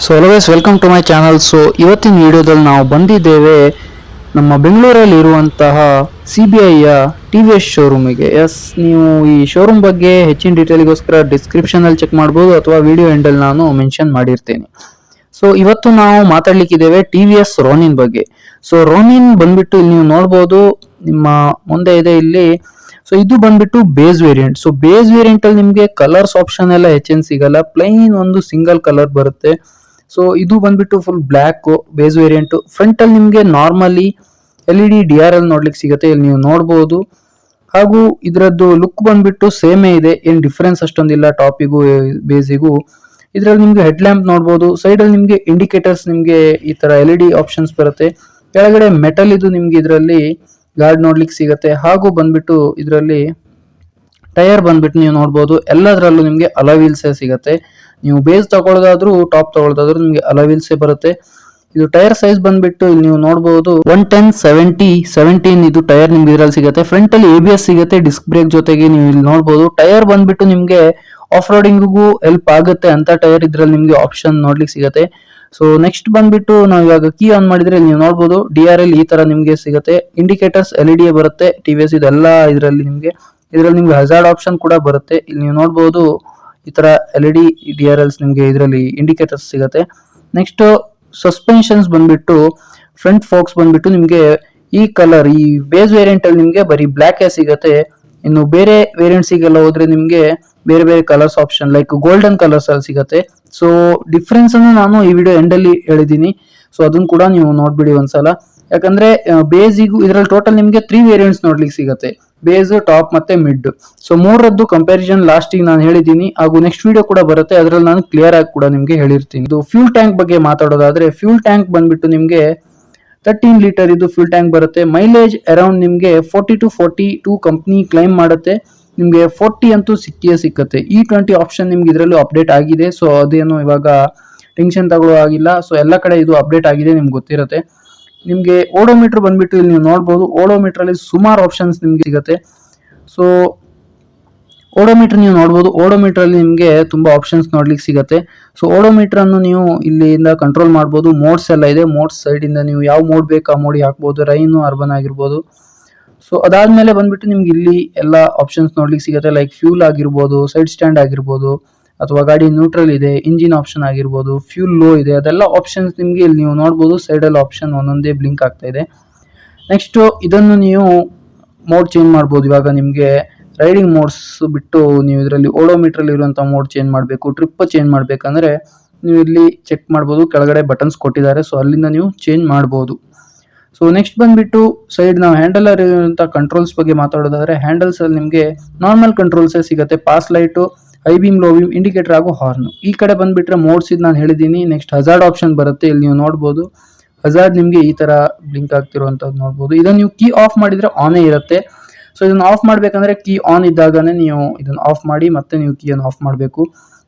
So always welcome to my channel. So ಇವತ್ತಿನ ವಿಡಿಯೋದಲ್ಲಿ ನಾವು ಬಂದಿದ್ದೇವೆ ನಮ್ಮ ಬೆಂಗಳೂರಲ್ಲಿ ಇರುವಂತಹ CBIಯ TVS ಶೋರೂಮಿಗೆ. ಎಸ್, ನೀವು ಈ ಶೋರೂಮ್ ಬಗ್ಗೆ ಹೆಚ್ಚಿನ ಡೀಟೇಲ್ಗೋಸ್ಕರ ಡಿಸ್ಕ್ರಿಪ್ಷನಲ್ಲಿ ಚೆಕ್ ಮಾಡ್ಬೋದು ಅಥವಾ ವಿಡಿಯೋ ಎಂಡಲ್ಲಿ ನಾನು ಮೆನ್ಷನ್ ಮಾಡಿರ್ತೀನಿ. ಸೊ ಇವತ್ತು ನಾವು ಮಾತಾಡ್ಲಿಕ್ಕಿದ್ದೇವೆ TVS ರೋನಿನ್ ಬಗ್ಗೆ. ಸೊ ರೋನಿನ್ ಬಂದ್ಬಿಟ್ಟು ಇಲ್ಲಿ ನೀವು ನೋಡ್ಬೋದು, ನಿಮ್ಮ ಮುಂದೆ ಇದೆ ಇಲ್ಲಿ. ಸೊ ಇದು ಬಂದ್ಬಿಟ್ಟು base variant. So base variant ಅಲ್ಲಿ ನಿಮಗೆ ಕಲರ್ಸ್ ಆಪ್ಷನ್ ಎಲ್ಲ ಹೆಚ್ಚೇನು ಸಿಗಲ್ಲ, ಪ್ಲೈನ್ ಒಂದು ಸಿಂಗಲ್ ಕಲರ್ ಬರುತ್ತೆ. ಸೊ ಇದು ಬಂದ್ಬಿಟ್ಟು full black base variant. Front ಅಲ್ಲಿ ನಿಮಗೆ ನಾರ್ಮಲಿ LED DRL ನೋಡ್ಲಿಕ್ಕೆ ಸಿಗುತ್ತೆ, ಇಲ್ಲಿ ನೀವು ನೋಡಬಹುದು. ಹಾಗೂ ಇದರದ್ದು ಲುಕ್ ಬಂದ್ಬಿಟ್ಟು ಸೇಮೇ ಇದೆ, ಏನ್ ಡಿಫ್ರೆನ್ಸ್ ಅಷ್ಟೊಂದಿಲ್ಲ ಟಾಪಿಗೂ ಬೇಸಿಗೂ. ಇದರಲ್ಲಿ ನಿಮ್ಗೆ ಹೆಡ್ ಲ್ಯಾಂಪ್ ನೋಡಬಹುದು, ಸೈಡ್ ಅಲ್ಲಿ ನಿಮ್ಗೆ ಇಂಡಿಕೇಟರ್ಸ್, ನಿಮ್ಗೆ ಈ ತರ LED ಆಪ್ಷನ್ಸ್ ಬರುತ್ತೆ. ಕೆಳಗಡೆ ಮೆಟಲ್ ಇದು ನಿಮ್ಗೆ ಇದರಲ್ಲಿ ಗಾರ್ಡ್ ನೋಡ್ಲಿಕ್ಕೆ ಸಿಗುತ್ತೆ. ಹಾಗೂ ಬಂದ್ಬಿಟ್ಟು ಇದರಲ್ಲಿ ಟೈರ್ ಬಂದ್ಬಿಟ್ಟು ನೀವು ನೋಡಬಹುದು, ಎಲ್ಲದರಲ್ಲೂ ನಿಮ್ಗೆ ಅಲಾವೀಲ್ಸೇ ಸಿಗುತ್ತೆ. ನೀವು ಬೇಸ್ ತಗೊಳ್ಳೋದಾದ್ರೂ ಟಾಪ್ ತಗೊಳ್ಳೋದಾದ್ರೂ ನಿಮ್ಗೆ ಅಲಾವೀಲ್ಸೇ ಬರುತ್ತೆ. ಇದು ಟೈರ್ ಸೈಜ್ ಬಂದ್ಬಿಟ್ಟು ಇಲ್ಲಿ ನೀವು ನೋಡಬಹುದು 110/70/17 ಇದು ಟೈರ್ ನಿಮ್ಗೆ ಇದರಲ್ಲಿ ಸಿಗುತ್ತೆ. ಫ್ರಂಟ್ ಅಲ್ಲಿ ABS ಸಿಗುತ್ತೆ ಡಿಸ್ಕ್ ಬ್ರೇಕ್ ಜೊತೆಗೆ. ನೀವು ಇಲ್ಲಿ ನೋಡಬಹುದು ಟೈರ್ ಬಂದ್ಬಿಟ್ಟು ನಿಮ್ಗೆ ಆಫ್ ರೋಡಿಂಗಿಗೂ ಹೆಲ್ಪ್ ಆಗುತ್ತೆ ಅಂತ ಟೈರ್ ಇದ್ರಲ್ಲಿ ನಿಮ್ಗೆ ಆಪ್ಷನ್ ನೋಡ್ಲಿಕ್ಕೆ ಸಿಗುತ್ತೆ. ಸೊ ನೆಕ್ಸ್ಟ್ ಬಂದ್ಬಿಟ್ಟು ನಾವು ಇವಾಗ ಕೀ ಆನ್ ಮಾಡಿದ್ರೆ ನೀವು ನೋಡಬಹುದು DRL ಈ ತರ ನಿಮ್ಗೆ ಸಿಗುತ್ತೆ. ಇಂಡಿಕೇಟರ್ಸ್ LED ಬರುತ್ತೆ TVS ಇದೆಲ್ಲ ಇದರಲ್ಲಿ ನಿಮ್ಗೆ ಹಜಾರ್ಡ್ ಆಪ್ಷನ್ ಕೂಡ ಬರುತ್ತೆ. ಇಲ್ಲಿ ನೀವು ನೋಡಬಹುದು ಈ ತರ LED DRLs ನಿಮ್ಗೆ ಇದರಲ್ಲಿ ಇಂಡಿಕೇಟರ್ಸ್ ಸಿಗುತ್ತೆ. ನೆಕ್ಸ್ಟ್ ಸಸ್ಪೆನ್ಷನ್ಸ್ ಬಂದ್ಬಿಟ್ಟು ಫ್ರಂಟ್ ಫೋಕ್ಸ್ ಬಂದ್ಬಿಟ್ಟು ನಿಮ್ಗೆ ಈ ಕಲರ್, ಈ ಬೇಸ್ ವೇರಿಯಂಟ್ ಅಲ್ಲಿ ನಿಮ್ಗೆ ಬರೀ ಬ್ಲಾಕ್ ಸಿಗುತ್ತೆ. ಇನ್ನು ಬೇರೆ ವೇರಿಯಂಟ್ಸ್ ಗೆಲ್ಲ ಹೋದ್ರೆ ನಿಮ್ಗೆ ಬೇರೆ ಬೇರೆ colours option like golden colours ಅಲ್ಲಿ ಸಿಗುತ್ತೆ. ಸೊ ಡಿಫ್ರೆನ್ಸ್ ಅನ್ನು ನಾನು ಈ ವಿಡಿಯೋ ಎಂಡ್ ಅಲ್ಲಿ ಹೇಳಿದೀನಿ, ಸೊ ಅದನ್ನ ಕೂಡ ನೀವು ನೋಡ್ಬಿಡಿ ಒಂದ್ಸಲ. ಯಾಕಂದ್ರೆ ಬೇಸಿಗೂ ಇದರಲ್ಲಿ ಟೋಟಲ್ ನಿಮ್ಗೆ 3 ವೇರಿಯಂಟ್ಸ್ ನೋಡ್ಲಿಕ್ಕೆ ಸಿಗುತ್ತೆ, ಬೇಸ್, ಟಾಪ್ ಮತ್ತೆ ಮಿಡ್. ಸೊ ಮೂರದ್ದು ಕಂಪ್ಯಾರಿಸನ್ ಲಾಸ್ಟ್ ನಾನು ಹೇಳಿದ್ದೀನಿ, ಹಾಗೂ ನೆಕ್ಸ್ಟ್ ವಿಡಿಯೋ ಕೂಡ ಬರುತ್ತೆ, ಅದರಲ್ಲಿ ನಾನು ಕ್ಲಿಯರ್ ಆಗಿ ಕೂಡ ನಿಮ್ಗೆ ಹೇಳಿರ್ತೀನಿ. ಇದು ಫ್ಯೂಲ್ ಟ್ಯಾಂಕ್ ಬಗ್ಗೆ ಮಾತಾಡೋದಾದ್ರೆ, ಫ್ಯೂಲ್ ಟ್ಯಾಂಕ್ ಬಂದ್ಬಿಟ್ಟು ನಿಮ್ಗೆ 13 ಲೀಟರ್ ಇದು ಫ್ಯೂಲ್ ಟ್ಯಾಂಕ್ ಬರುತ್ತೆ. ಮೈಲೇಜ್ ಅರೌಂಡ್ ನಿಮ್ಗೆ 40 to 42 ಕಂಪ್ನಿ ಕ್ಲೈಮ್ ಮಾಡುತ್ತೆ. ನಿಮ್ಗೆ 40 ಅಂತೂ ಸಿಕ್ಕತ್ತೆ. E20 ಆಪ್ಷನ್ ನಿಮ್ಗೆ ಇದರಲ್ಲೂ ಅಪ್ಡೇಟ್ ಆಗಿದೆ. ಸೊ ಅದೇನು ಇವಾಗ ಟೆನ್ಷನ್ ತಗೊಳ್ಳೋ ಆಗಿಲ್ಲ. ಸೊ ಎಲ್ಲ ಕಡೆ ಇದು ಅಪ್ಡೇಟ್ ಆಗಿದೆ, ನಿಮ್ಗೆ ಗೊತ್ತಿರುತ್ತೆ. ನಿಮ್ಗೆ ಓಡೋಮೀಟರ್ ಬಂದ್ಬಿಟ್ಟು ಇಲ್ಲಿ ನೀವು ನೋಡಬಹುದು, ಓಡೋಮೀಟರ್ ಅಲ್ಲಿ ಸುಮಾರು ಆಪ್ಷನ್ಸ್ ನಿಮ್ಗೆ ಸಿಗುತ್ತೆ. ಸೊ ಓಡೋಮೀಟರ್ ನೀವು ನೋಡಬಹುದು, ಓಡೋಮೀಟರ್ ಅಲ್ಲಿ ನಿಮ್ಗೆ ತುಂಬಾ ಆಪ್ಷನ್ಸ್ ನೋಡ್ಲಿಕ್ಕೆ ಸಿಗುತ್ತೆ. ಸೊ ಓಡೋಮೀಟರ್ ಅನ್ನು ನೀವು ಇಲ್ಲಿಂದ ಕಂಟ್ರೋಲ್ ಮಾಡಬಹುದು. ಮೋಡ್ಸ್ ಎಲ್ಲ ಇದೆ, ಮೋಡ್ಸ್ ಸೈಡ್ ಇಂದ ನೀವು ಯಾವ ಮೋಡ್ ಬೇಕು ಆ ಮೋಡ್ ಹಾಕ್ಬಹುದು, ರೈನ್, ಅರ್ಬನ್ ಆಗಿರ್ಬೋದು. ಸೊ ಅದಾದ್ಮೇಲೆ ಬಂದ್ಬಿಟ್ಟು ನಿಮ್ಗೆ ಇಲ್ಲಿ ಎಲ್ಲ ಆಪ್ಷನ್ಸ್ ನೋಡ್ಲಿಕ್ಕೆ ಸಿಗುತ್ತೆ, ಲೈಕ್ ಫ್ಯೂಲ್ ಆಗಿರ್ಬೋದು, ಸೈಡ್ ಸ್ಟ್ಯಾಂಡ್ ಆಗಿರ್ಬೋದು, ಅಥವಾ ಗಾಡಿ ನ್ಯೂಟ್ರಲ್ ಇದೆ, ಇಂಜಿನ್ ಆಪ್ಷನ್ ಆಗಿರ್ಬೋದು, ಫ್ಯೂಲ್ ಲೋ ಇದೆ, ಅದೆಲ್ಲ ಆಪ್ಷನ್ಸ್ ನಿಮ್ಗೆ ಇಲ್ಲಿ ನೀವು ನೋಡಬಹುದು. ಸೈಡ್ ಅಲ್ಲಿ ಆಪ್ಷನ್ ಒಂದೊಂದೇ ಬ್ಲಿಂಕ್ ಆಗ್ತಾ ಇದೆ. ನೆಕ್ಸ್ಟ್ ಇದನ್ನು ನೀವು ಮೋಡ್ ಚೇಂಜ್ ಮಾಡ್ಬೋದು. ಇವಾಗ ನಿಮ್ಗೆ ರೈಡಿಂಗ್ ಮೋಡ್ಸ್ ಬಿಟ್ಟು ನೀವು ಇದರಲ್ಲಿ ಓಡೋಮೀಟರ್ ಅಲ್ಲಿ ಇರುವಂತಹ ಮೋಡ್ ಚೇಂಜ್ ಮಾಡಬೇಕು, ಟ್ರಿಪ್ ಚೇಂಜ್ ಮಾಡ್ಬೇಕಂದ್ರೆ ನೀವು ಇಲ್ಲಿ ಚೆಕ್ ಮಾಡ್ಬೋದು, ಕೆಳಗಡೆ ಬಟನ್ಸ್ ಕೊಟ್ಟಿದ್ದಾರೆ. ಸೊ ಅಲ್ಲಿಂದ ನೀವು ಚೇಂಜ್ ಮಾಡ್ಬೋದು. ಸೊ ನೆಕ್ಸ್ಟ್ ಬಂದ್ಬಿಟ್ಟು ಸೈಡ್ ನಾವು ಹ್ಯಾಂಡಲ್ ಇರುವಂತಹ ಕಂಟ್ರೋಲ್ಸ್ ಬಗ್ಗೆ ಮಾತಾಡೋದಾದ್ರೆ, ಹ್ಯಾಂಡಲ್ಸ್ ಅಲ್ಲಿ ನಿಮ್ಗೆ ನಾರ್ಮಲ್ ಕಂಟ್ರೋಲ್ಸ್ ಸಿಗುತ್ತೆ, pass light, high beam, low beam, indicator ಹಾಗೂ ಹಾರ್ನ್. ಈ ಕಡೆ ಬಂದ್ಬಿಟ್ರೆ ಮೋಡ್ಸ್ ಇದು ನಾನು ಹೇಳಿದ್ದೀನಿ. ನೆಕ್ಸ್ಟ್ ಹಜಾರ್ಡ್ ಆಪ್ಷನ್ ಬರುತ್ತೆ, ಇಲ್ಲಿ ನೀವು ನೋಡಬಹುದು. ಹಜಾರ್ಡ್ ನಿಮ್ಗೆ ಈ ತರ ಬ್ಲಿಂಕ್ ಆಗ್ತಿರುವಂತದ್ದು ನೋಡಬಹುದು. ಇದನ್ನ ನೀವು ಕೀ ಆಫ್ ಮಾಡಿದ್ರೆ ಆನೇ ಇರುತ್ತೆ. ಸೊ ಇದನ್ನ ಆಫ್ ಮಾಡ್ಬೇಕಂದ್ರೆ ಕೀ ಆನ್ ಇದ್ದಾಗನೇ ನೀವು ಇದನ್ನ ಆಫ್ ಮಾಡಿ ಮತ್ತೆ ನೀವು ಕೀಯನ್ನು ಆಫ್ ಮಾಡಬೇಕು.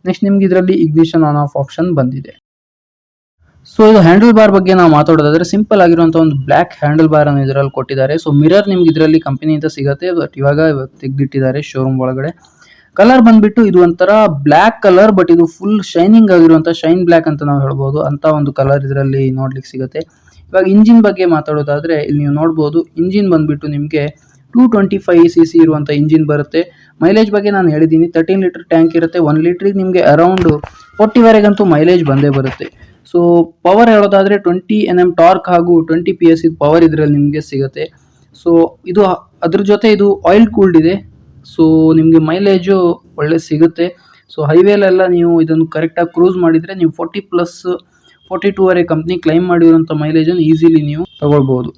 ನೆಕ್ಸ್ಟ್ ನಿಮ್ಗೆ ಇದರಲ್ಲಿ ಇಗ್ನಿಷನ್ ಆನ್ ಆಫ್ ಆಪ್ಷನ್ ಬಂದಿದೆ. ಸೊ ಇದು ಹ್ಯಾಂಡಲ್ ಬಾರ್ ಬಗ್ಗೆ ನಾವು ಮಾತಾಡೋದಾದ್ರೆ, ಸಿಂಪಲ್ ಆಗಿರುವಂತಹ ಒಂದು ಬ್ಲಾಕ್ ಹ್ಯಾಂಡಲ್ ಬಾರ್ ಅನ್ನು ಇದರಲ್ಲಿ ಕೊಟ್ಟಿದ್ದಾರೆ. ಸೊ ಮಿರರ್ ನಿಮ್ಗೆ ಇದರಲ್ಲಿ ಕಂಪನಿಯಿಂದ ಸಿಗುತ್ತೆ, ಬಟ್ ಇವಾಗ ತೆಗೆದಿಟ್ಟಿದ್ದಾರೆ ಶೋರೂಮ್ ಒಳಗಡೆ. ಕಲರ್ ಬಂದ್ಬಿಟ್ಟು ಇದು ಒಂಥರ ಬ್ಲಾಕ್ ಕಲರ್, ಬಟ್ ಇದು ಫುಲ್ ಶೈನಿಂಗ್ ಆಗಿರುವಂತ ಶೈನ್ ಬ್ಲಾಕ್ ಅಂತ ನಾವು ಹೇಳ್ಬೋದು, ಅಂತ ಒಂದು ಕಲರ್ ಇದರಲ್ಲಿ ನೋಡ್ಲಿಕ್ಕೆ ಸಿಗುತ್ತೆ. ಇವಾಗ ಇಂಜಿನ್ ಬಗ್ಗೆ ಮಾತಾಡೋದಾದ್ರೆ, ಇಲ್ಲಿ ನೀವು ನೋಡಬಹುದು ಇಂಜಿನ್ ಬಂದ್ಬಿಟ್ಟು ನಿಮ್ಗೆ 225cc ಇರುವಂತ ಇಂಜಿನ್ ಬರುತ್ತೆ. ಮೈಲೇಜ್ ಬಗ್ಗೆ ನಾನು ಹೇಳಿದ್ದೀನಿ, 13 ಲೀಟರ್ ಟ್ಯಾಂಕ್ ಇರುತ್ತೆ. 1 ಲೀಟರ್ಗೆ ನಿಮ್ಗೆ ಅರೌಂಡ್ 40 ವರೆಗಂತೂ ಮೈಲೇಜ್ ಬಂದೇ ಬರುತ್ತೆ. ಸೊ ಪವರ್ ಹೇಳೋದಾದ್ರೆ 20 Nm ಟಾರ್ಕ್ ಹಾಗೂ 20 PS ಪವರ್ ಇದರಲ್ಲಿ ನಿಮ್ಗೆ ಸಿಗುತ್ತೆ. ಸೊ ಇದು ಅದ್ರ ಜೊತೆ ಇದು ಆಯಿಲ್ ಕೂಲ್ಡ್ ಇದೆ. ಸೊ ನಿಮ್ಗೆ ಮೈಲೇಜು ಒಳ್ಳೆ ಸಿಗುತ್ತೆ. ಸೊ ಹೈವೇಲೆಲ್ಲ ನೀವು ಇದನ್ನು ಕರೆಕ್ಟಾಗಿ ಕ್ರೂಸ್ ಮಾಡಿದ್ರೆ ನೀವು 40+42 ವರೆಗೆ ಕಂಪ್ನಿ ಕ್ಲೈಮ್ ಮಾಡಿರುವಂಥ ಮೈಲೇಜನ್ನು ಈಸಿಲಿ ನೀವು ತಗೊಳ್ಬಹುದು.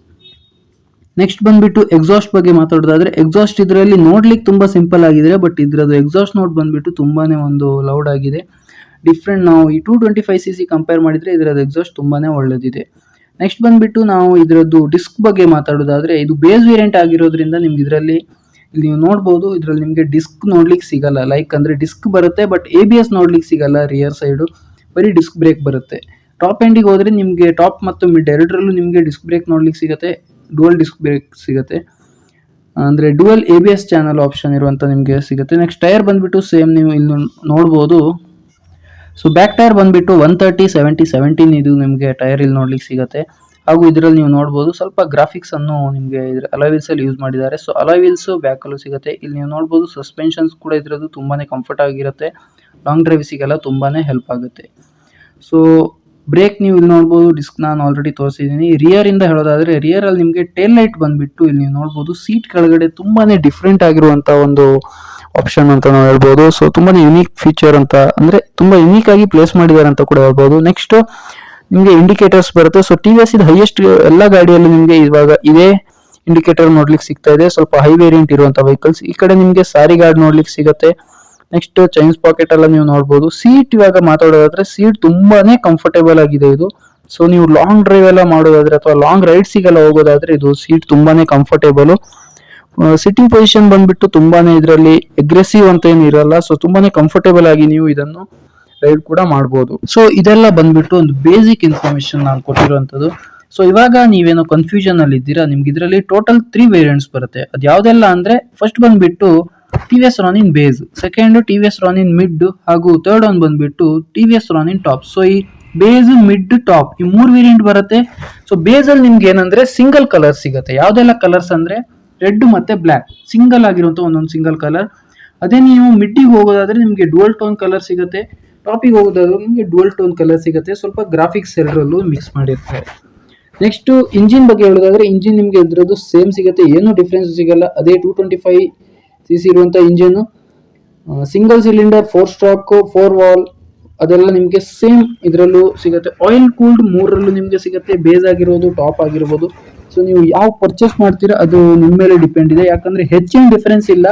ನೆಕ್ಸ್ಟ್ ಬಂದ್ಬಿಟ್ಟು ಎಕ್ಸಾಸ್ಟ್ ಬಗ್ಗೆ ಮಾತಾಡೋದಾದ್ರೆ, ಎಕ್ಸಾಸ್ಟ್ ಇದರಲ್ಲಿ ನೋಡ್ಲಿಕ್ಕೆ ತುಂಬಾ ಸಿಂಪಲ್ ಆಗಿದೆ, ಬಟ್ ಇದ್ರದ್ದು ಎಕ್ಸಾಸ್ಟ್ ನೋಟ್ ಬಂದ್ಬಿಟ್ಟು ತುಂಬಾನೇ ಒಂದು ಲೌಡ್ ಆಗಿದೆ. ಡಿಫ್ರೆಂಟ್, ನಾವು ಈ 225cc ಕಂಪೇರ್ ಮಾಡಿದ್ರೆ ಇದರದ್ದು ಎಕ್ಸಾಸ್ಟ್ ತುಂಬಾನೇ ಒಳ್ಳೇದಿದೆ. ನೆಕ್ಸ್ಟ್ ಬಂದ್ಬಿಟ್ಟು ನಾವು ಇದರದ್ದು ಡಿಸ್ಕ್ ಬಗ್ಗೆ ಮಾತಾಡೋದಾದ್ರೆ, ಇದು ಬೇಸ್ ವೇರಿಯಂಟ್ ಆಗಿರೋದ್ರಿಂದ ನಿಮ್ಗೆ ಇದರಲ್ಲಿ ಇಲ್ಲಿ ನೀವು ನೋಡಬಹುದು, ಇದರಲ್ಲಿ ನಿಮಗೆ ಡಿಸ್ಕ್ ನೋಡ್ಲಿಕ್ಕೆ ಸಿಗಲ್ಲ. ಲೈಕ್ ಅಂದ್ರೆ ಡಿಸ್ಕ್ ಬರುತ್ತೆ, ಬಟ್ ABS ನೋಡ್ಲಿಕ್ಕೆ ಸಿಗಲ್ಲ. ರಿಯರ್ ಸೈಡ್ ಬರೀ ಡಿಸ್ಕ್ ಬ್ರೇಕ್ ಬರುತ್ತೆ. ಟಾಪ್ ಎಂಡಿಗೆ ಹೋದ್ರೆ ನಿಮ್ಗೆ ಟಾಪ್ ಮತ್ತು ಮಿಡ್ ಎರಡರಲ್ಲೂ ನಿಮ್ಗೆ ಡಿಸ್ಕ್ ಬ್ರೇಕ್ ನೋಡ್ಲಿಕ್ಕೆ ಸಿಗುತ್ತೆ, ಡುವಲ್ ಡಿಸ್ಕ್ ಬ್ರೇಕ್ ಸಿಗುತ್ತೆ, ಅಂದ್ರೆ ಡುವಲ್ ABS ಚಾನಲ್ ಆಪ್ಷನ್ ಇರುವಂತ ನಿಮ್ಗೆ ಸಿಗುತ್ತೆ. ನೆಕ್ಸ್ಟ್ ಟೈರ್ ಬಂದ್ಬಿಟ್ಟು ಸೇಮ್ ನೀವು ಇಲ್ಲಿ ನೋಡಬಹುದು. ಸೊ ಬ್ಯಾಕ್ ಟೈರ್ ಬಂದ್ಬಿಟ್ಟು 130/70/17 ಇದು ನಿಮಗೆ ಟೈರ್ ಇಲ್ಲಿ ನೋಡ್ಲಿಕ್ಕೆ ಸಿಗುತ್ತೆ. ಹಾಗೂ ಇದರಲ್ಲಿ ನೀವು ನೋಡ್ಬೋದು ಸ್ವಲ್ಪ ಗ್ರಾಫಿಕ್ಸ್ ಅನ್ನು ನಿಮಗೆ ಅಲಾಯ್ ವೀಲ್ಸ್ ಅಲ್ಲಿ ಯೂಸ್ ಮಾಡಿದ್ದಾರೆ. ಸೊ ಅಲಾಯ್ ವೀಲ್ಸ್ ಬ್ಯಾಕ್ ಅಲ್ಲೂ ಸಿಗುತ್ತೆ. ಇಲ್ಲಿ ನೀವು ನೋಡ್ಬೋದು ಸಸ್ಪೆನ್ಷನ್ಸ್ ಕೂಡ ಇದ್ರದ್ದು ತುಂಬಾನೇ ಕಂಫರ್ಟ್ ಆಗಿರುತ್ತೆ. ಲಾಂಗ್ ಡ್ರೈವ್ಸಿಗೆಲ್ಲ ತುಂಬಾನೇ ಹೆಲ್ಪ್ ಆಗುತ್ತೆ. ಸೊ ಬ್ರೇಕ್ ನೀವು ಇಲ್ಲಿ ನೋಡ್ಬೋದು, ಡಿಸ್ಕ್ ನಾನು ಆಲ್ರೆಡಿ ತೋರಿಸಿದ್ದೀನಿ. ರಿಯರ್ ಇಂದ ಹೇಳೋದಾದ್ರೆ ರಿಯರ್ ಅಲ್ಲಿ ನಿಮಗೆ ಟೇಲ್ ಲೈಟ್ ಬಂದ್ಬಿಟ್ಟು ಇಲ್ಲಿ ನೀವು ನೋಡ್ಬೋದು ಸೀಟ್ ಕೆಳಗಡೆ ತುಂಬಾನೇ ಡಿಫ್ರೆಂಟ್ ಆಗಿರುವಂತ ಒಂದು ಆಪ್ಷನ್ ಅಂತ ನಾವು ಹೇಳ್ಬೋದು. ಸೊ ತುಂಬಾನೇ ಯುನೀಕ್ ಫೀಚರ್ ಅಂತ, ಅಂದ್ರೆ ತುಂಬಾ ಯುನೀಕ್ ಆಗಿ ಪ್ಲೇಸ್ ಮಾಡಿದ್ದಾರೆ ಅಂತ ಕೂಡ ಹೇಳ್ಬೋದು. ನೆಕ್ಸ್ಟ್ ನಿಮಗೆ ಇಂಡಿಕೇಟರ್ಸ್ ಬರುತ್ತೆ. ಸೊ ಟಿ.ವಿ.ಎಸ್ ಇದು ಹೈಯೆಸ್ಟ್ ಎಲ್ಲ ಗಾಡಿಯಲ್ಲಿ ನಿಮಗೆ ಇವಾಗ ಇದೇ ಇಂಡಿಕೇಟರ್ ನೋಡ್ಲಿಕ್ಕೆ ಸಿಗ್ತಾ ಇದೆ. ಸ್ವಲ್ಪ ಹೈ ವೇರಿಯಂಟ್ ಇರುವಂತ ವೆಹಿಕಲ್ಸ್. ಈ ಕಡೆ ನಿಮಗೆ ಸಾರಿ ಗಾರ್ಡ್ ನೋಡ್ಲಿಕ್ಕೆ ಸಿಗುತ್ತೆ. ನೆಕ್ಸ್ಟ್ ಚೈನ್ಸ್ ಪಾಕೆಟ್ ಎಲ್ಲ ನೀವು ನೋಡಬಹುದು. ಸೀಟ್ ಇವಾಗ ಮಾತಾಡೋದಾದ್ರೆ ಸೀಟ್ ತುಂಬಾನೇ ಕಂಫರ್ಟೇಬಲ್ ಆಗಿದೆ ಇದು. ಸೊ ನೀವು ಲಾಂಗ್ ಡ್ರೈವ್ ಎಲ್ಲ ಮಾಡೋದಾದ್ರೆ ಅಥವಾ ಲಾಂಗ್ ರೈಡ್ಸಿಗೆಲ್ಲ ಹೋಗೋದಾದ್ರೆ ಇದು ಸೀಟ್ ತುಂಬಾನೇ ಕಂಫರ್ಟೇಬಲ್. ಸಿಟ್ಟಿಂಗ್ ಪೊಸಿಷನ್ ಬಂದ್ಬಿಟ್ಟು ತುಂಬಾನೇ ಇದರಲ್ಲಿ ಅಗ್ರೆಸಿವ್ ಅಂತ ಏನು ಇರಲ್ಲ. ಸೊ ತುಂಬಾನೇ ಕಂಫರ್ಟೇಬಲ್ ಆಗಿ ನೀವು ಇದನ್ನು ರೈಡ್ ಕೂಡ ಮಾಡಬಹುದು. ಸೊ ಇದೆಲ್ಲ ಬಂದ್ಬಿಟ್ಟು ಒಂದು ಬೇಸಿಕ್ ಇನ್ಫಾರ್ಮೇಶನ್ ನಾನು ಕೊಟ್ಟಿರುವಂತದ್ದು. ಸೊ ಇವಾಗ ನೀವೇನೋ ಕನ್ಫ್ಯೂಷನ್ ಅಲ್ಲಿ ಇದ್ದೀರಾ. ನಿಮ್ಗೆ ಇದರಲ್ಲಿ ಟೋಟಲ್ 3 ವೇರಿಯಂಟ್ಸ್ ಬರುತ್ತೆ. ಅದು ಯಾವ್ದೆಲ್ಲ ಅಂದ್ರೆ ಫಸ್ಟ್ ಬಂದ್ಬಿಟ್ಟು TVS Ronin base, second TVS Ronin mid, ಹಾಗೂ ಥರ್ಡ್ ಒನ್ ಬಂದ್ಬಿಟ್ಟು ಟಿ.ವಿ.ಎಸ್ ರಾನಿನ್ ಟಾಪ್. ಸೊ ಈ ಬೇಸ್, ಮಿಡ್, ಟಾಪ್ ಈ 3 ವೇರಿಯಂಟ್ ಬರುತ್ತೆ. ಸೊ ಬೇಸ್ ಅಲ್ಲಿ ನಿಮ್ಗೆ ಏನಂದ್ರೆ ಸಿಂಗಲ್ ಕಲರ್ ಸಿಗುತ್ತೆ. ಯಾವ್ದೆಲ್ಲ ಕಲರ್ಸ್ ಅಂದ್ರೆ ರೆಡ್ ಮತ್ತೆ ಬ್ಲಾಕ್ ಸಿಂಗಲ್ ಆಗಿರುವಂತ ಒಂದೊಂದು ಸಿಂಗಲ್ ಕಲರ್. ಅದೇ ನೀವು ಮಿಡ್ಡಿಗೆ ಹೋಗೋದಾದ್ರೆ ನಿಮ್ಗೆ ಡುವಲ್ ಟೋನ್ ಕಲರ್ ಸಿಗುತ್ತೆ. ಟಾಪಿಗೆ ಹೋಗೋದಾದ್ರೆ ನಿಮ್ಗೆ ಡುವಲ್ ಟೋನ್ ಕಲರ್ ಸಿಗುತ್ತೆ. ಸ್ವಲ್ಪ ಗ್ರಾಫಿಕ್ಸ್ ಎರಡರಲ್ಲೂ ಮಿಕ್ಸ್ ಮಾಡಿರ್ತಾರೆ. ನೆಕ್ಸ್ಟ್ ಇಂಜಿನ್ ಬಗ್ಗೆ ಹೇಳೋದಾದ್ರೆ ಇಂಜಿನ್ ನಿಮ್ಗೆ ಇದ್ರದ್ದು ಸೇಮ್ ಸಿಗುತ್ತೆ, ಏನು ಡಿಫ್ರೆನ್ಸ್ ಸಿಗಲ್ಲ. ಅದೇ 225cc ಇರುವಂತ engine, single cylinder, 4 stroke, 4 wall ಅದೆಲ್ಲ ನಿಮ್ಗೆ ಸೇಮ್ ಇದರಲ್ಲೂ ಸಿಗುತ್ತೆ. ಆಯಿಲ್ ಕೂಲ್ಡ್ 3ರಲ್ಲೂ ನಿಮ್ಗೆ ಸಿಗುತ್ತೆ, ಬೇಸ್ ಆಗಿರ್ಬೋದು ಟಾಪ್ ಆಗಿರ್ಬೋದು. ಸೊ ನೀವು ಯಾವ ಪರ್ಚೇಸ್ ಮಾಡ್ತೀರಾ ಅದು ನಿಮ್ಮ ಮೇಲೆ ಡಿಪೆಂಡ್ ಇದೆ. ಯಾಕಂದ್ರೆ ಹೆಚ್ಚಿನ ಡಿಫರೆನ್ಸ್ ಇಲ್ಲ.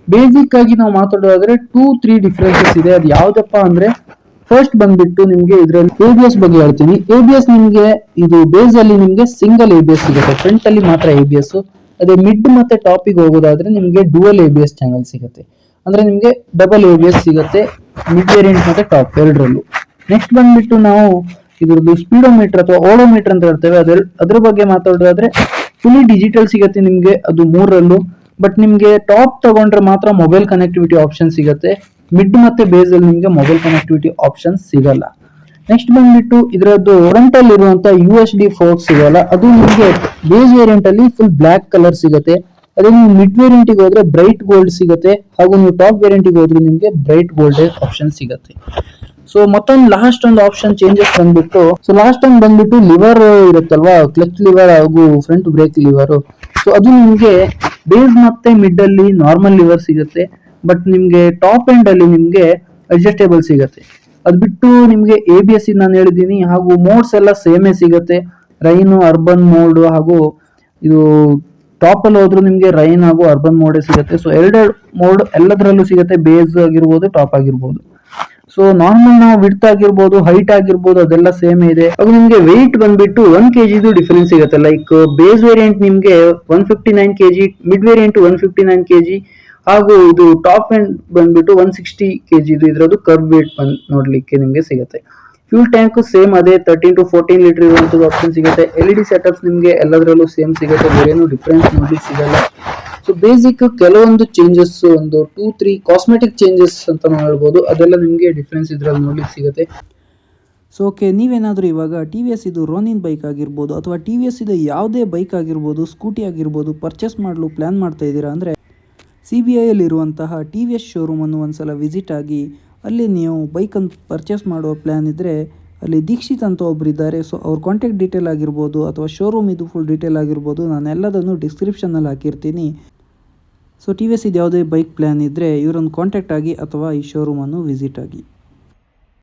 ಬೇಸಿಕ್ ಆಗಿ ನಾವು ಮಾತಾಡೋದಾದ್ರೆ 2-3 ಡಿಫರೆನ್ಸಸ್ ಇದೆ. ಅದು ಯಾವ್ದಪ್ಪ ಅಂದ್ರೆ ಫಸ್ಟ್ ಬಂದ್ಬಿಟ್ಟು ನಿಮ್ಗೆ ಇದರಲ್ಲಿ ABS ಬಗ್ಗೆ ಹೇಳ್ತೀನಿ. ABS ನಿಮ್ಗೆ ಇದು ಬೇಸ್ ಅಲ್ಲಿ ನಿಮ್ಗೆ ಸಿಂಗಲ್ ABS ಸಿಗುತ್ತೆ, ಫ್ರಂಟ್ ಅಲ್ಲಿ ಮಾತ್ರ ABS. ಅದೇ ಮಿಡ್ ಮತ್ತೆ ಟಾಪಿಗೆ ಹೋಗೋದಾದ್ರೆ ನಿಮ್ಗೆ ಡುವಲ್ ABS ಚಾನಲ್ ಸಿಗುತ್ತೆ. ಅಂದ್ರೆ ನಿಮ್ಗೆ ಡಬಲ್ ABS ಸಿಗುತ್ತೆ ಮಿಡ್ ವೇರಿಯಂಟ್ ಮತ್ತೆ ಟಾಪ್ ಎರಡರಲ್ಲೂ. ನೆಕ್ಸ್ಟ್ ಬಂದ್ಬಿಟ್ಟು ನಾವು ಇದ್ರದ್ದು ಸ್ಪೀಡೋಮೀಟರ್ ಅಥವಾ ಓಡೋಮೀಟರ್ ಅಂತ ಹೇಳ್ತೇವೆ. ಅದ್ರ ಬಗ್ಗೆ ಮಾತಾಡೋದಾದ್ರೆ ಫುಲ್ಲಿ ಡಿಜಿಟಲ್ ಸಿಗುತ್ತೆ ನಿಮ್ಗೆ, ಅದು 3ರಲ್ಲೂ. ಬಟ್ ನಿಮ್ಗೆ ಟಾಪ್ ತಗೊಂಡ್ರೆ ಮಾತ್ರ ಮೊಬೈಲ್ ಕನೆಕ್ಟಿವಿಟಿ ಆಪ್ಷನ್ ಸಿಗುತ್ತೆ. ಮಿಡ್ ಮತ್ತೆ ಬೇಸ್ ಅಲ್ಲಿ ನಿಮ್ಗೆ ಮೊಬೈಲ್ ಕನೆಕ್ಟಿವಿಟಿ ಆಪ್ಷನ್ ಸಿಗಲ್ಲ. ನೆಕ್ಸ್ಟ್ ಬಂದ್ಬಿಟ್ಟು ಇದರದ್ದು ಫ್ರಂಟ್ ಅಲ್ಲಿ ಇರುವಂತ USD ಫೋರ್ಕ್ ಸಿಗಲ್ಲ. ಅದು ನಿಮ್ಗೆ ಬೇಸ್ ವೇರಿಯಂಟ್ ಅಲ್ಲಿ ಫುಲ್ ಬ್ಲಾಕ್ ಕಲರ್ ಸಿಗುತ್ತೆ. ಅದೇ ನೀವು ಮಿಡ್ ವೇರಿಯಂಟ್ ಗೆ ಹೋದ್ರೆ ಬ್ರೈಟ್ ಗೋಲ್ಡ್ ಸಿಗುತ್ತೆ, ಹಾಗೂ ನೀವು ಟಾಪ್ ವೇರಿಯಂಟ್ ಗೆ ಹೋದ್ರೆ ನಿಮ್ಗೆ ಬ್ರೈಟ್ ಗೋಲ್ಡ್ ಆಪ್ಷನ್ ಸಿಗುತ್ತೆ. ಸೊ ಮತ್ತೊಂದು ಲಾಸ್ಟ್ ಒಂದು ಆಪ್ಷನ್ ಚೇಂಜಸ್ ಬಂದ್ಬಿಟ್ಟು, ಸೊ ಲಾಸ್ಟ್ ಟೈಮ್ ಬಂದ್ಬಿಟ್ಟು ಲಿವರ್ ಇರುತ್ತಲ್ವಾ, ಕ್ಲಚ್ ಲಿವರ್ ಹಾಗೂ ಫ್ರಂಟ್ ಬ್ರೇಕ್ ಲಿವರ್. ಸೊ ಅದು ನಿಮ್ಗೆ ಬೇಸ್ ಮತ್ತೆ ಮಿಡ್ ಅಲ್ಲಿ ನಾರ್ಮಲ್ ಲಿವರ್ ಸಿಗುತ್ತೆ. ಬಟ್ ನಿಮ್ಗೆ ಟಾಪ್ ಎಂಡ್ ಅಲ್ಲಿ ನಿಮ್ಗೆ ಅಡ್ಜಸ್ಟೇಬಲ್ ಸಿಗುತ್ತೆ. ಅದ್ ಬಿಟ್ಟು ನಿಮ್ಗೆ ABS ನಾನು ಹೇಳಿದ್ದೀನಿ, ಹಾಗೂ ಮೋಡ್ಸ್ ಎಲ್ಲ ಸೇಮೇ ಸಿಗುತ್ತೆ. ರೈನ್, ಅರ್ಬನ್ ಮೋಡ್, ಹಾಗೂ ಇದು ಟಾಪ್ ಅಲ್ಲಿ ಹೋದ್ರು ನಿಮ್ಗೆ ರೈನ್ ಹಾಗೂ ಅರ್ಬನ್ ಮೋಡ್ ಸಿಗುತ್ತೆ. ಸೊ ಎರಡೆರಡು ಮೋಡ್ ಎಲ್ಲದರಲ್ಲೂ ಸಿಗುತ್ತೆ, ಬೇಸ್ ಆಗಿರ್ಬೋದು ಟಾಪ್ ಆಗಿರ್ಬೋದು. ಸೊ ನಾರ್ಮಲ್ ನಾವು ವಿಡ್ತ್ ಆಗಿರ್ಬೋದು, ಹೈಟ್ ಆಗಿರ್ಬೋದು ಅದೆಲ್ಲ ಸೇಮ್ ಇದೆ. ಹಾಗೂ ನಿಮ್ಗೆ ವೆಯ್ಟ್ ಬಂದ್ಬಿಟ್ಟು 1 kg ಡಿಫರೆನ್ಸ್ ಸಿಗುತ್ತೆ. ಲೈಕ್ ಬೇಸ್ ವೇರಿಯಂಟ್ ನಿಮ್ಗೆ 159 kg, ಮಿಡ್ ವೇರಿಯಂಟ್ 159 kg, ಹಾಗೂ ಇದು ಟಾಪ್ ಎಂಡ್ ಬಂದ್ಬಿಟ್ಟು 160 kg ಇದ್ರದ್ದು ಕರ್ವ್ ವೇಟ್ ನೋಡ್ಲಿಕ್ಕೆ ನಿಮ್ಗೆ ಸಿಗುತ್ತೆ. ಫ್ಯೂಲ್ ಟ್ಯಾಂಕ್ ಸೇಮ್ ಅದೇ 13 to 14 ಲೀಟರ್ ಇರುವಂತದ್ದು ಆಪ್ಷನ್ ಸಿಗುತ್ತೆ. LED ಸೆಟಪ್ಸ್ ನಿಮ್ಗೆ ಎಲ್ಲದರಲ್ಲೂ ಸೇಮ್ ಸಿಗುತ್ತೆ, ಬೇರೇನು ಡಿಫ್ರೆನ್ಸ್ ನೋಡ್ಲಿಕ್ಕೆ ಸಿಗಲ್ಲ. ಸೊ ಬೇಸಿಕ್ ಕೆಲವೊಂದು ಚೇಂಜಸ್, ಒಂದು 2-3 ಕಾಸ್ಮೆಟಿಕ್ ಚೇಂಜಸ್ ಅಂತ ನಾವು ಹೇಳ್ಬೋದು, ಅದೆಲ್ಲ ನಿಮಗೆ ಡಿಫ್ರೆನ್ಸ್ ಇದ್ರಲ್ಲಿ ನೋಡ್ಲಿಕ್ಕೆ ಸಿಗುತ್ತೆ. ಸೊ ಓಕೆ, ನೀವೇನಾದರೂ ಇವಾಗ ಟಿ.ವಿ.ಎಸ್ ಇದು ರೋನಿನ್ ಬೈಕ್ ಆಗಿರ್ಬೋದು ಅಥವಾ ಟಿ.ವಿ.ಎಸ್ ಇದು ಯಾವುದೇ ಬೈಕ್ ಆಗಿರ್ಬೋದು, ಸ್ಕೂಟಿ ಆಗಿರ್ಬೋದು ಪರ್ಚೇಸ್ ಮಾಡಲು ಪ್ಲ್ಯಾನ್ ಮಾಡ್ತಾ ಇದ್ದೀರಾ ಅಂದರೆ CBIಯಲ್ಲಿರುವಂತಹ ಟಿ.ವಿ.ಎಸ್ ಶೋರೂಮನ್ನು ಒಂದ್ಸಲ ವಿಸಿಟ್ ಆಗಿ ಅಲ್ಲಿ ನೀವು ಬೈಕನ್ನು ಪರ್ಚೇಸ್ ಮಾಡುವ ಪ್ಲ್ಯಾನ್ ಇದ್ದರೆ ಅಲ್ಲಿ ದೀಕ್ಷಿತ್ ಅಂತ ಒಬ್ರು ಇದ್ದಾರೆ. ಸೊ ಅವ್ರ ಕಾಂಟ್ಯಾಕ್ಟ್ ಡೀಟೇಲ್ ಆಗಿರ್ಬೋದು ಅಥವಾ ಶೋರೂಮ್ ಇದು ಫುಲ್ ಡೀಟೇಲ್ ಆಗಿರ್ಬೋದು ನಾನು ಎಲ್ಲದನ್ನು ಡಿಸ್ಕ್ರಿಪ್ಷನಲ್ಲಿ ಹಾಕಿರ್ತೀನಿ. ಸೊ ಟಿ.ವಿ.ಎಸ್ ಇದು ಯಾವುದೇ ಬೈಕ್ ಪ್ಲ್ಯಾನ್ ಇದ್ದರೆ ಇವರನ್ನು ಕಾಂಟ್ಯಾಕ್ಟ್ ಆಗಿ ಅಥವಾ ಈ ಶೋರೂಮನ್ನು ವಿಸಿಟ್ ಆಗಿ.